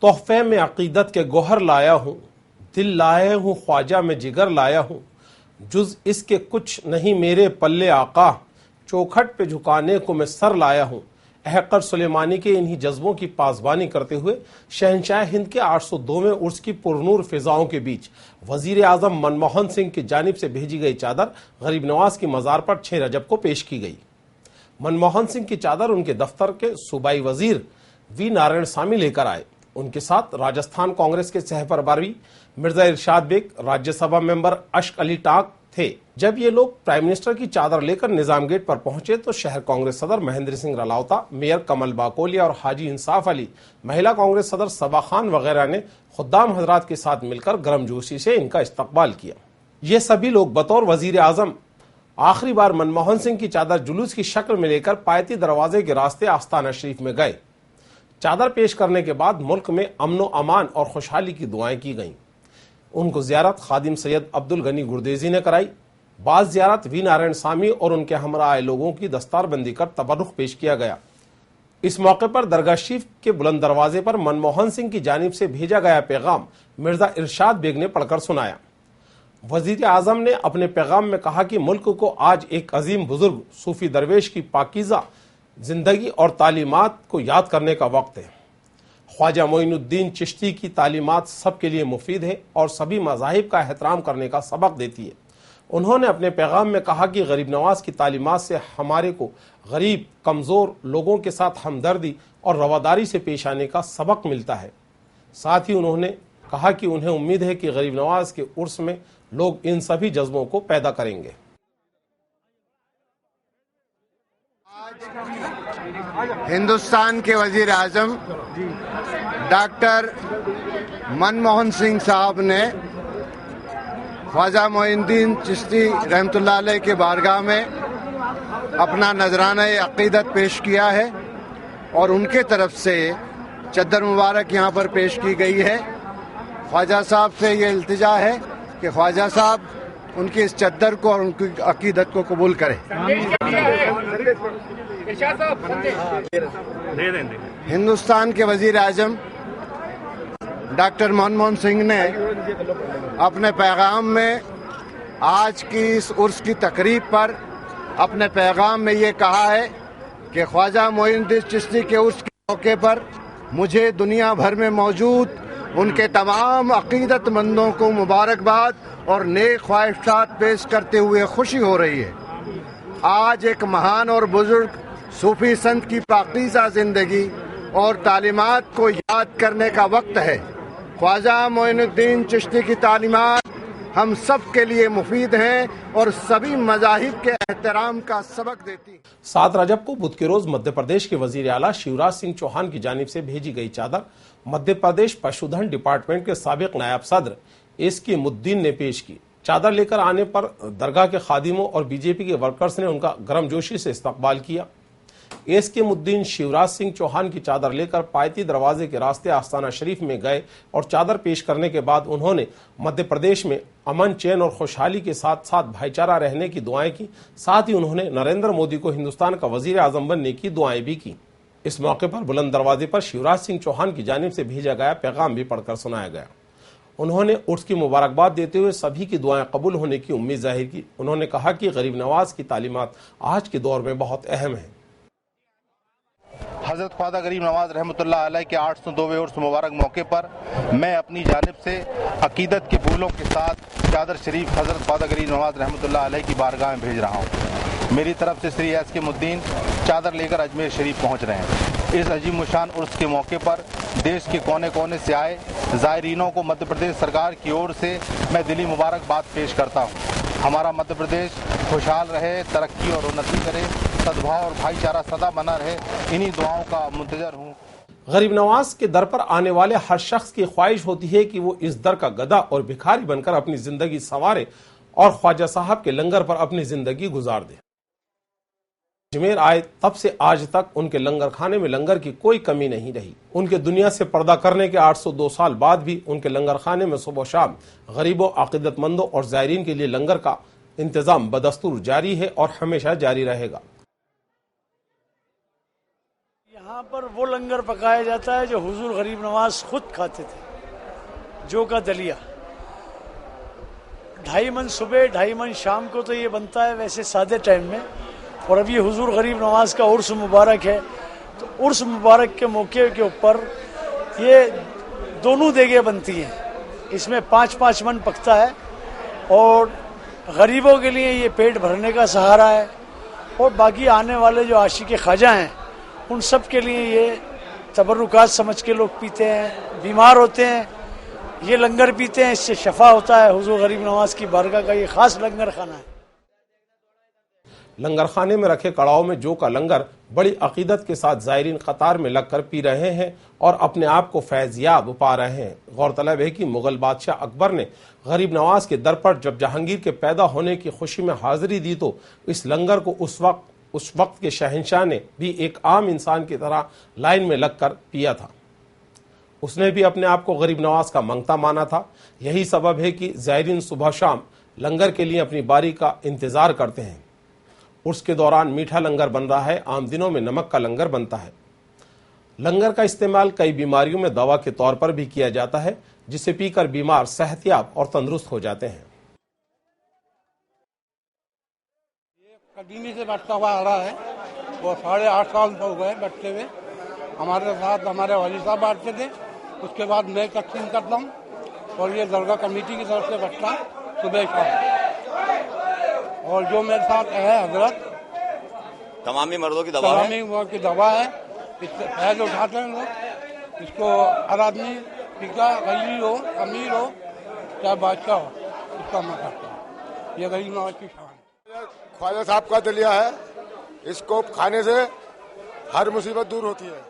तोहफे में अकीदत के गोहर लाया हूँ, दिल लाए हूँ ख्वाजा में जिगर लाया हूँ, जुज इसके कुछ नहीं मेरे पल्ले आका, चौखट पे झुकाने को मैं सर लाया हूँ। अहकर सुलेमानी के इन्हीं जज्बों की पासबानी करते हुए शहंशाह हिंद के 802वें उर्स की पुरनूर फिजाओं के बीच वजीर आजम मनमोहन सिंह की जानिब से भेजी गई चादर गरीब नवाज की मज़ार पर 6 रजब को पेश की गई। मनमोहन सिंह की चादर उनके दफ्तर के सूबाई वजीर वी नारायणसामी लेकर आए। उनके साथ राजस्थान कांग्रेस के सहप्रभारी मिर्जा इरशाद बेग, राज्यसभा मेंबर अश्क अली टाक थे। जब ये लोग प्राइम मिनिस्टर की चादर लेकर निजाम गेट पर पहुंचे तो शहर कांग्रेस सदर महेंद्र सिंह रलावता, मेयर कमल बाकोलिया और हाजी इंसाफ अली, महिला कांग्रेस सदर सबा खान वगैरह ने खुद्दाम हजरात के साथ मिलकर गर्मजोशी से इनका इस्तकबाल किया। ये सभी लोग बतौर वजीर आजम आखिरी बार मनमोहन सिंह की चादर जुलूस की शक्ल में लेकर पायती दरवाजे के रास्ते आस्ताना शरीफ में गए। चादर पेश करने के बाद मुल्क में अमनो अमान और खुशहाली की दुआएं की गईं। उनको जियारत खादिम सैयद अब्दुल गनी गुरदेजी ने कराई। बाद जियारत वी नारायणसामी और उनके हमरा आए लोगों की दस्तारबंदी कर तबरुख पेश किया गया। इस मौके पर दरगाह शरीफ के बुलंद दरवाजे पर मनमोहन सिंह की जानिब से भेजा गया पैगाम मिर्जा इरशाद बेग ने पढ़कर सुनाया। वजीर आजम ने अपने पैगाम में कहा कि मुल्क को आज एक अजीम बुजुर्ग सूफी दरवेश की पाकीज़ा जिंदगी और तालीमात को याद करने का वक्त है। ख्वाजा मोइनुद्दीन चिश्ती की तालीमात सबके लिए मुफीद है और सभी मज़ाहिब का एहतराम करने का सबक देती है। उन्होंने अपने पैगाम में कहा कि गरीब नवाज की तालीमात से हमारे को गरीब कमज़ोर लोगों के साथ हमदर्दी और रवादारी से पेश आने का सबक मिलता है। साथ ही उन्होंने कहा कि उन्हें उम्मीद है कि गरीब नवाज के उर्स में लोग इन सभी जज्बों को पैदा करेंगे। हिंदुस्तान के वजीर आजम डॉक्टर मनमोहन सिंह साहब ने ख्वाजा मोइनुद्दीन चिश्ती रहमतुल्लाह अलैह के बारगाह में अपना नजराना अकीदत पेश किया है और उनके तरफ से चद्दर मुबारक यहाँ पर पेश की गई है। ख्वाजा साहब से ये इल्तिजा है कि ख्वाजा साहब उनकी इस चद्दर को और उनकी अकीदत को कबूल करें। हिंदुस्तान के वजीर आजम डॉक्टर मनमोहन सिंह ने अपने पैगाम में आज की इस उर्स की तकरीब पर अपने पैगाम में ये कहा है कि ख्वाजा मोइनुद्दीन चिश्ती के उर्स के मौके पर मुझे दुनिया भर में मौजूद उनके तमाम अकीदतमंदों को मुबारकबाद और नेक ख्वाहिशात पेश करते हुए खुशी हो रही है। आज एक महान और बुजुर्ग सूफी संत की पाकीज़ा जिंदगी और तालीमात को याद करने का वक्त है। ख्वाजा मोइनुद्दीन चिश्ती की तालीमात हम सब के लिए मुफीद हैं और सभी मज़ाहिब के एहतराम का सबक देती है। 7 रजब को बुध के रोज मध्य प्रदेश के वजीर आला शिवराज सिंह चौहान की जानिब से भेजी गई चादर मध्य प्रदेश पशुधन डिपार्टमेंट के साबिक नायब सदर एसके मुद्दीन ने पेश की। चादर लेकर आने पर दरगाह के खादिमों और बीजेपी के वर्कर्स ने उनका गर्मजोशी से इस्तकबाल किया। एसके मुद्दीन शिवराज सिंह चौहान की चादर लेकर पायती दरवाजे के रास्ते आस्ताना शरीफ में गए और चादर पेश करने के बाद उन्होंने मध्य प्रदेश में अमन चैन और खुशहाली के साथ साथ भाईचारा रहने की दुआएं की। साथ ही उन्होंने नरेंद्र मोदी को हिंदुस्तान का वजीर आजम बनने की दुआएं भी की। इस मौके पर बुलंद दरवाजे पर शिवराज सिंह चौहान की जानिब से भेजा गया पैगाम भी पढ़कर सुनाया गया। उन्होंने उर्स की मुबारकबाद देते हुए सभी की दुआएं कबूल होने की उम्मीद जाहिर की। उन्होंने कहा कि गरीब नवाज की तालीमात आज के दौर में बहुत अहम है। हज़रत ख्वाजा गरीब नवाज रहमतुल्लाह अलैह के 802वें उर्स मुबारक मौके पर मैं अपनी जानिब से अकीदत के फूलों के साथ चादर शरीफ हज़रत ख्वाजा गरीब नवाज रहमतुल्लाह अलैह की बारगाह में भेज रहा हूँ। मेरी तरफ से श्री एस के मुद्दीन चादर लेकर अजमेर शरीफ पहुँच रहे हैं। इस अजीम शान उर्स के मौके पर देश के कोने कोने से आए ज़ायरीनों को मध्य प्रदेश सरकार की ओर से मैं दिली मुबारकबाद पेश करता हूँ। हमारा मध्य प्रदेश खुशहाल रहे, तरक्की और उन्नति करे, सद्भाव और भाईचारा सदा बना रहे, इन्हीं दुआओं का मुंतजर हूँ। गरीब नवाज के दर पर आने वाले हर शख्स की ख्वाहिश होती है कि वो इस दर का गधा और भिखारी बनकर अपनी जिंदगी संवारे और ख्वाजा साहब के लंगर पर अपनी जिंदगी गुजार दे। अजमेर आए तब से आज तक उनके लंगर खाने में लंगर की कोई कमी नहीं रही। उनके दुनिया से पर्दा करने के 802 साल बाद भी उनके लंगर खाने में सुबह शाम गरीबों, अकीदतमंदों और ज़ायरीन के लिए लंगर का इंतजाम बदस्तूर जारी है और हमेशा जारी रहेगा। یہاں پر وہ لنگر پکایا جاتا ہے جو حضور غریب نواز خود کھاتے تھے، جو کا دلیا 2.5 من صبح 2.5 من شام کو تو یہ بنتا ہے ویسے سادے ٹائم میں، اور اب یہ حضور غریب نواز کا عرس مبارک ہے تو عرس مبارک کے موقع کے اوپر یہ دونوں دیگیں بنتی ہیں، اس میں 5-5 من پکتا ہے اور غریبوں کے لیے یہ پیٹ بھرنے کا سہارا ہے، اور باقی آنے والے جو عاشق خواجہ ہیں ان سب کے لیے یہ تبرکات سمجھ کے لوگ پیتے ہیں، بیمار ہوتے ہیں یہ لنگر پیتے ہیں، اس سے شفا ہوتا ہے۔ حضور غریب نواز کی بارگاہ کا یہ خاص لنگر خانہ ہے۔ لنگر خانے میں رکھے کڑاؤ میں جو کا لنگر بڑی عقیدت کے ساتھ زائرین قطار میں لگ کر پی رہے ہیں اور اپنے آپ کو فیض یاب پا رہے ہیں۔ غورطلب ہے کہ مغل بادشاہ اکبر نے غریب نواز کے در پر جب جہانگیر کے پیدا ہونے کی خوشی میں حاضری دی تو اس لنگر کو اس وقت کے شہنشاہ نے بھی ایک عام انسان کی طرح لائن میں لگ کر پیا تھا۔ اس نے بھی اپنے آپ کو غریب نواز کا منگتا مانا تھا۔ یہی سبب ہے کہ زائرین صبح شام لنگر کے لیے اپنی باری کا انتظار کرتے ہیں۔ عرس کے دوران میٹھا لنگر بن رہا ہے، عام دنوں میں نمک کا لنگر بنتا ہے۔ لنگر کا استعمال کئی بیماریوں میں دوا کے طور پر بھی کیا جاتا ہے، جسے پی کر بیمار صحت یاب اور تندرست ہو جاتے ہیں۔ یہ قدیمی سے بٹتا ہوا آ رہا ہے، وہ 8.5 سال ہو گئے بٹتے ہوئے۔ ہمارے ساتھ ہمارے والد صاحب بانٹتے تھے، اس کے بعد میں تقسیم کرتا ہوں، اور یہ درگاہ کمیٹی کی طرف سے بٹتا ہے صبح شام۔ اور جو میرے ساتھ ہے حضرت تمامی مردوں کی دوا ہے، تمامی مردوں کی دوا ہے، اس سے فیض اٹھاتے ہیں لوگ۔ اس کو ہر آدمی ٹھیکا غریب ہو امیر ہو چاہے بادشاہ ہو اس کا میں کرتا ہوں۔ یہ غریب نواز کی شان ہے۔ خواجہ صاحب کا دلیا ہے، اس کو کھانے سے ہر مصیبت دور ہوتی ہے۔